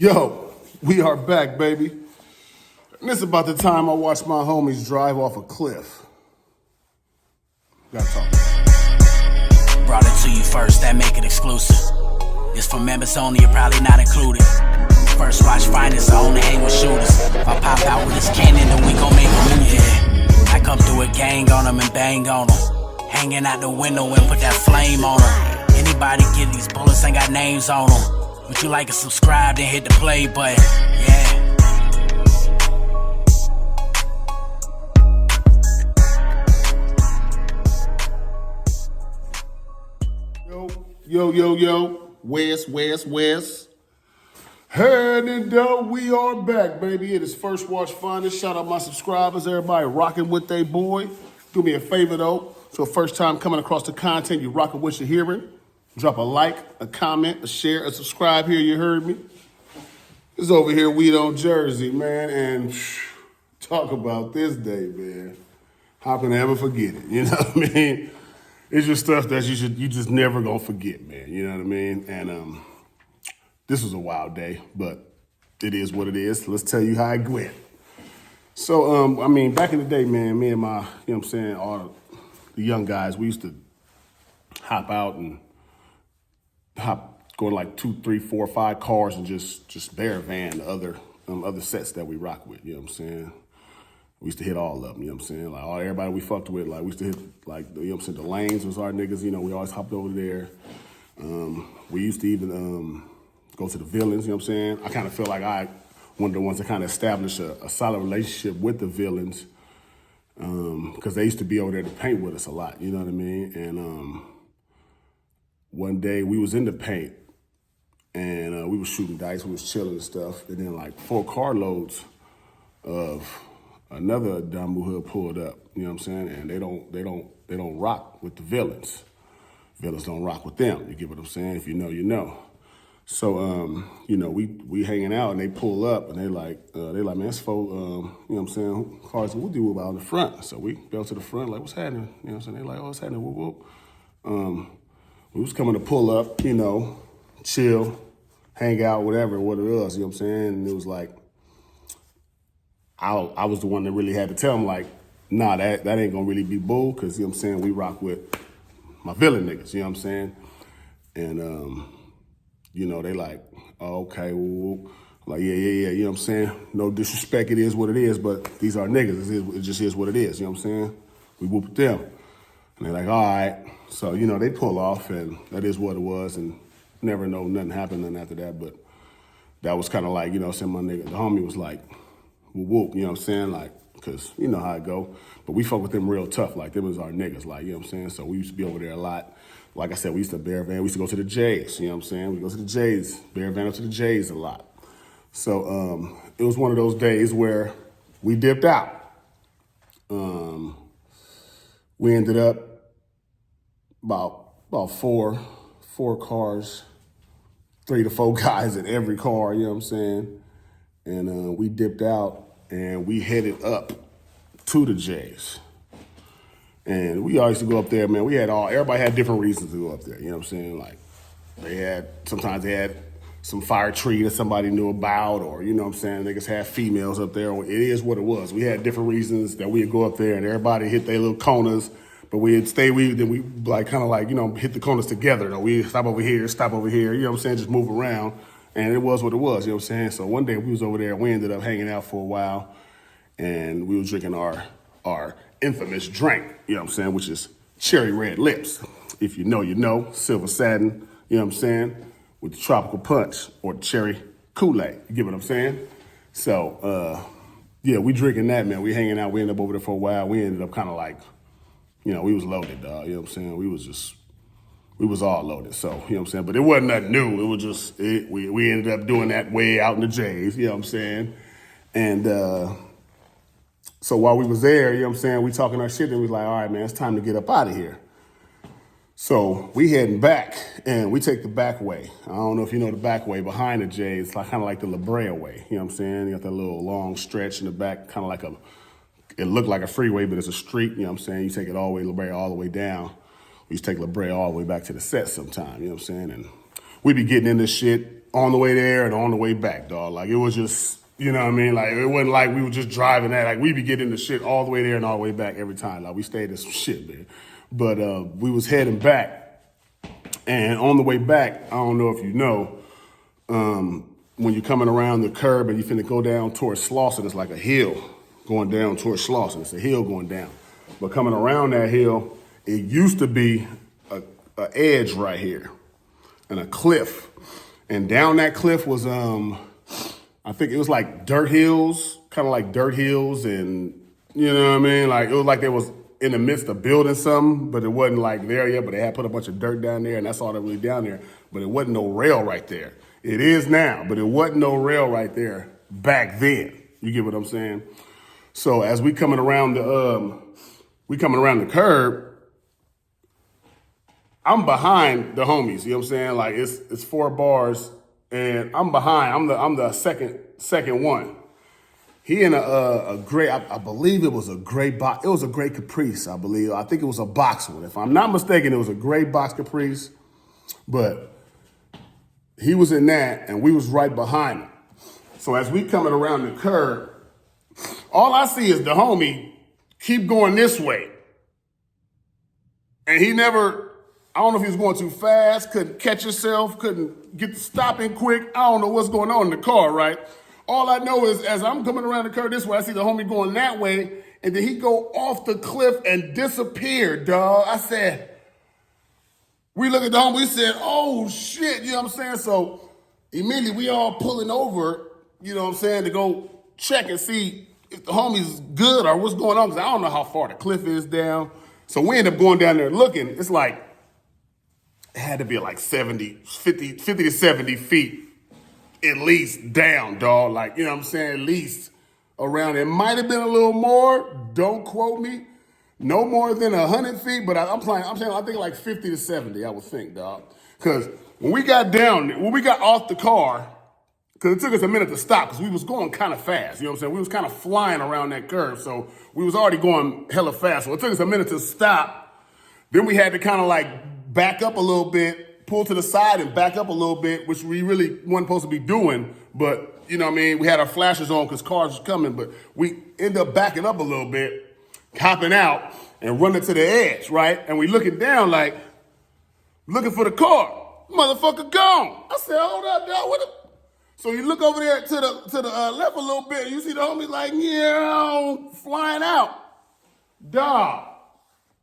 Yo, we are back, baby. And this is about the time I watch my homies drive off a cliff. Gotta talk. Brought it to you first, that make it exclusive. This for members only, you're probably not included. First watch finest, I only hang with shooters. If I pop out with this cannon, then we gon' make a movie. Yeah. I come through a gang on them and bang on them. Hanging out the window and put that flame on them. Anybody get these bullets ain't got names on them. Would you like to subscribe, then hit the play button? Yeah. Yo. West. Heard it though, we are back, baby. It is First Watch Finest. Shout out my subscribers, everybody rocking with they boy. Do me a favor though. So first time coming across the content, you rocking what you're hearing. Drop a like, a comment, a share, a subscribe here, you heard me. It's over here, Weed on Jersey, man, and talk about this day, man. How can I ever forget it? You know what I mean? It's just stuff that you just never gonna forget, man. You know what I mean? And this was a wild day, but it is what it is. Let's tell you how it went. So, I mean, back in the day, man, me and my, you know what I'm saying, all the young guys, we used to hop out and go in like 2, 3, 4, 5 cars and just bear van the other sets that we rock with, you know what I'm saying? We used to hit all of them, you know what I'm saying? Like everybody we fucked with, like we used to hit like, you know what I'm saying, the lanes was our niggas, you know, we always hopped over there. We used to even go to the villains, you know what I'm saying? I kind of feel like one of the ones that kind of established a solid relationship with the villains because they used to be over there to paint with us a lot, you know what I mean? And one day we was in the paint and we was shooting dice, we was chilling and stuff, and then like 4 carloads of another Dumbo hood pulled up, you know what I'm saying? And they don't rock with the villains. Villains don't rock with them. You get what I'm saying? If you know, you know. So you know, we hanging out and they pull up and they like, man, it's for you know what I'm saying, cars we'll do about in the front. So we go to the front, like, what's happening? You know what I'm saying? They like, oh, what's happening? Whoop whoop. We was coming to pull up, you know, chill, hang out, whatever, what it was, you know what I'm saying? And it was like, I was the one that really had to tell them, like, nah, that ain't gonna really be bull, because, you know what I'm saying, we rock with my villain niggas, you know what I'm saying? And, you know, they like, oh, okay, well, like, yeah, you know what I'm saying? No disrespect, it is what it is, but these are niggas, it just is what it is, you know what I'm saying? We whoop at them. And they're like, all right. So, you know, they pull off, and that is what it was, and never know nothing happened nothing after that, but that was kind of like, you know what I'm saying, my nigga, the homie was like, whoop, you know what I'm saying, like, because you know how it go, but we fuck with them real tough, like, them was our niggas, like, you know what I'm saying, so we used to be over there a lot. Like I said, we used to bear van, we used to go to the Jays, you know what I'm saying, we go to the Jays, bear van up to the Jays a lot. So it was one of those days where we dipped out. We ended up about four cars, 3 to 4 guys in every car, you know what I'm saying? And we dipped out and we headed up to the Jays. And we always used to go up there, man. Everybody had different reasons to go up there, you know what I'm saying? Like sometimes they had some fire tree that somebody knew about, or, you know what I'm saying, niggas had females up there. It is what it was. We had different reasons that we'd go up there and everybody hit their little corners. But we'd stay, then we like kind of like, you know, hit the corners together. Though. We stop over here, you know what I'm saying, just move around. And it was what it was, you know what I'm saying? So one day we was over there, we ended up hanging out for a while, and we was drinking our infamous drink, you know what I'm saying, which is cherry red lips. If you know, you know, silver satin, you know what I'm saying, with the tropical punch or the cherry Kool-Aid, you get what I'm saying? So, yeah, we drinking that, man. We hanging out, we ended up over there for a while. We ended up kind of like, you know, we was loaded, dog. You know what I'm saying? We was all loaded. So, you know what I'm saying? But it wasn't nothing new. It was just, we ended up doing that way out in the J's, you know what I'm saying? And so while we was there, you know what I'm saying, we talking our shit, and we was like, all right, man, it's time to get up out of here. So we heading back, and we take the back way. I don't know if you know the back way behind the J's. It's like, kind of like the La Brea way, you know what I'm saying? You got that little long stretch in the back, kind of like it looked like a freeway, but it's a street, you know what I'm saying? You take it all the way, La Brea, all the way down. We used to take La Brea all the way back to the set sometime, you know what I'm saying? And we be getting in this shit, on the way there and on the way back, dog. Like, it was just, you know what I mean? Like, it wasn't like we were just driving that. Like, we be getting the shit all the way there and all the way back every time. Like, we stayed in some shit, man. But we was heading back. And on the way back, I don't know if you know, when you're coming around the curb and you finna go down towards Slauson, it's like a hill going down towards Slauson. It's a hill going down. But coming around that hill, it used to be a edge right here and a cliff. And down that cliff was, I think it was like dirt hills, kind of like dirt hills. And, you know what I mean? Like, it was like they was in the midst of building something, but it wasn't like there yet, but they had put a bunch of dirt down there, and that's all that really down there. But it wasn't no rail right there. It is now, but it wasn't no rail right there back then. You get what I'm saying? So as we coming around the curb, I'm behind the homies. You know what I'm saying? Like, it's 4 bars, and I'm behind. I'm the second one. He in a gray, I believe it was a gray box. It was a gray Caprice, I believe. I think it was a box one. If I'm not mistaken, it was a gray box Caprice. But he was in that, and we was right behind him. So as we coming around the curb, all I see is the homie keep going this way. And he never, I don't know if he was going too fast, couldn't catch himself, couldn't get to stopping quick. I don't know what's going on in the car, right? All I know is as I'm coming around the curve this way, I see the homie going that way, and then he go off the cliff and disappear, dog. I said, we look at the homie, we said, oh shit, you know what I'm saying? So immediately we all pulling over, you know what I'm saying, to go check and see if the homie's good or what's going on, because I don't know how far the cliff is down. So we end up going down there looking. It's like, it had to be like 50 to 70 feet at least down, dog. Like, you know what I'm saying? At least around. It might have been a little more. Don't quote me. No more than 100 feet, but I'm saying I think like 50 to 70, I would think, dog. Because when we got off the car, because it took us a minute to stop because we was going kind of fast, you know what I'm saying? We was kind of flying around that curve, so we was already going hella fast. So it took us a minute to stop. Then we had to kind of like back up a little bit, pull to the side and back up a little bit, which we really weren't supposed to be doing. But, you know what I mean? We had our flashers on because cars was coming, but we ended up backing up a little bit, hopping out and running to the edge, right? And we looking down like, looking for the car. Motherfucker gone. I said, hold up, dog. What the? So you look over there to the left a little bit, and you see the homie like, yeah, flying out. Dog,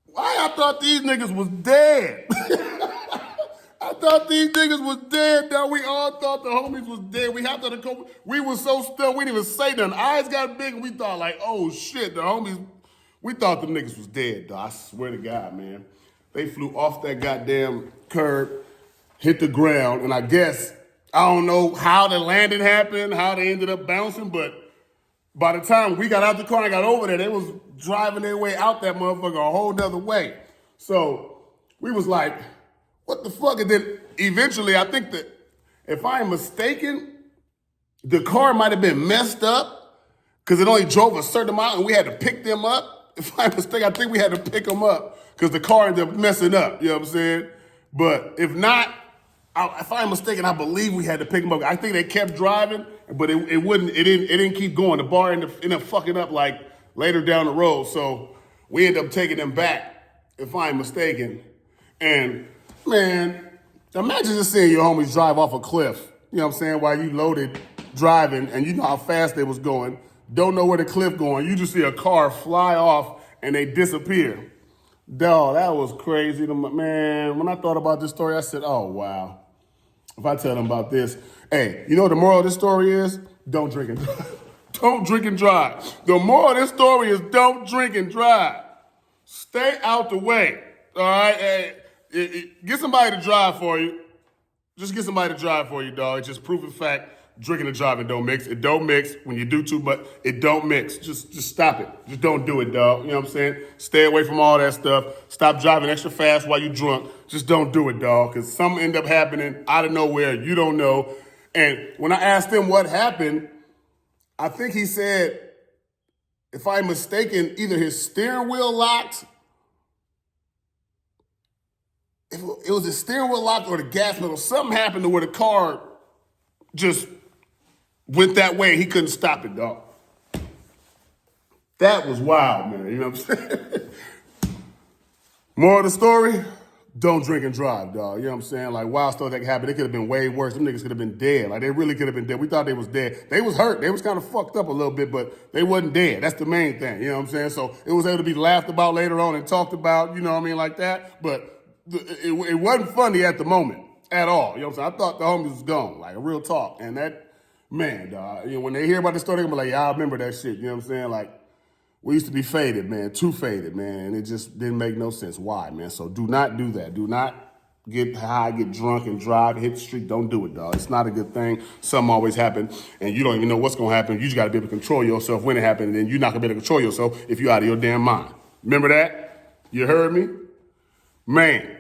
why I thought these niggas was dead? I thought these niggas was dead, dog. We all thought the homies was dead. We was so still, we didn't even say nothing. Eyes got big, and we thought like, oh shit, the homies, we thought the niggas was dead, dog. I swear to God, man. They flew off that goddamn curb, hit the ground, and I guess, I don't know how the landing happened, how they ended up bouncing, but by the time we got out the car and got over there, they was driving their way out that motherfucker a whole nother way. So we was like, what the fuck? And then eventually, I think that if I am mistaken, the car might have been messed up because it only drove a certain amount and we had to pick them up. If I'm mistaken, I think we had to pick them up because the car ended up messing up, you know what I'm saying? But if not, if I'm mistaken, I believe we had to pick them up. I think they kept driving, but it didn't keep going. The bar ended up fucking up like later down the road. So we ended up taking them back, if I'm mistaken. And man, imagine just seeing your homies drive off a cliff, you know what I'm saying, while you loaded driving and you know how fast they was going, don't know where the cliff going. You just see a car fly off and they disappear. Dog, that was crazy. Man, when I thought about this story, I said, oh, wow. If I tell them about this, hey, you know what the moral of this story is? Don't drink and drive. Don't drink and drive. The moral of this story is don't drink and drive. Stay out the way, all right? Hey, get somebody to drive for you. Just get somebody to drive for you, dog. It's just proven fact. Drinking and driving don't mix. It don't mix. When you do too much, it don't mix. Just stop it. Just don't do it, dog. You know what I'm saying? Stay away from all that stuff. Stop driving extra fast while you're drunk. Just don't do it, dog, because something end up happening out of nowhere. You don't know. And when I asked him what happened, I think he said, if I'm mistaken, either his steering wheel locked, if it was his steering wheel locked or the gas pedal, something happened to where the car just went that way. He couldn't stop it, dog. That was wild, man. You know what I'm saying? Moral of the story, don't drink and drive, dog. You know what I'm saying? Like, wild stuff that could happen. It could have been way worse. Them niggas could have been dead. Like, they really could have been dead. We thought they was dead. They was hurt. They was kind of fucked up a little bit, but they wasn't dead. That's the main thing. You know what I'm saying? So it was able to be laughed about later on and talked about, you know what I mean, like that. But it wasn't funny at the moment at all. You know what I'm saying? I thought the homies was gone, like a real talk. And that, man, dog, you know, when they hear about the story, they're gonna be like, yeah, I remember that shit. You know what I'm saying? Like, we used to be faded, man, too faded, man, and it just didn't make no sense. Why, man? So do not do that. Do not get high, get drunk, and drive, hit the street. Don't do it, dog. It's not a good thing. Something always happens, and you don't even know what's going to happen. You just got to be able to control yourself when it happens, and then you're not going to be able to control yourself if you're out of your damn mind. Remember that? You heard me? Man,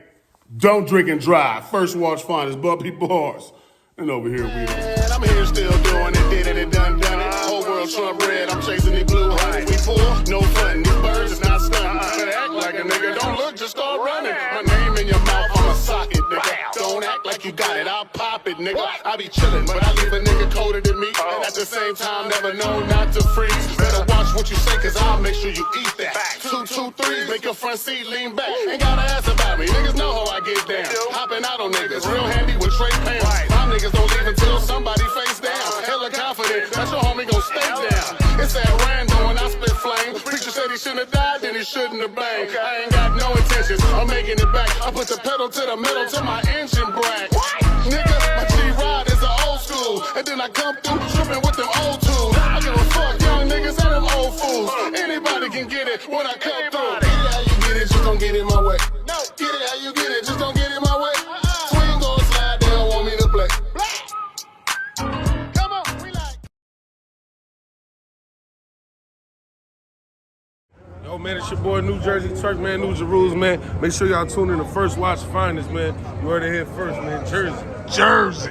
don't drink and drive. First watch fine is bumpy bars. And over here we are. I'm here still doing it, did it, done it. Whole world Trump red, I'm chasing the blue honey. We poor, no fun, these birds is not stunning. Better act like a nigga, don't look, just start running. My name in your mouth, I'm a socket, nigga. Don't act like you got it, I'll pop it, nigga. I be chillin', but I leave a nigga colder than me. And at the same time, never know not to freeze. Better watch what you say, cause I'll make sure you eat that. 2, 2, 3, make your front seat lean back. Ain't gotta ask about me, niggas know how I get down. Hopping out on niggas, real handy with Trey Pam. My niggas don't leave until somebody face down. Hella confident, that's your homie gon' stay down. It's that random when I spit flame. Preacher said he shouldn't have died, then he shouldn't have banged. I ain't got no intentions of making it back. I put the pedal to the metal till my engine brack. Nigga, my G-Ride is an old school. And then I come through tripping with them old tools. I give a fuck, young niggas and them old fools. Anybody can get it when I come through. Get it how you get it, just don't get in my way. Get it how you get it, just don't get in my way. Swing gon' slide, they don't want me to play. Come on, we like. Yo, man, it's your boy New Jersey Turk, man, New Jerusalem, man. Make sure y'all tune in to First Watch Finest, man. You heard it here first, man. Jersey. Jersey.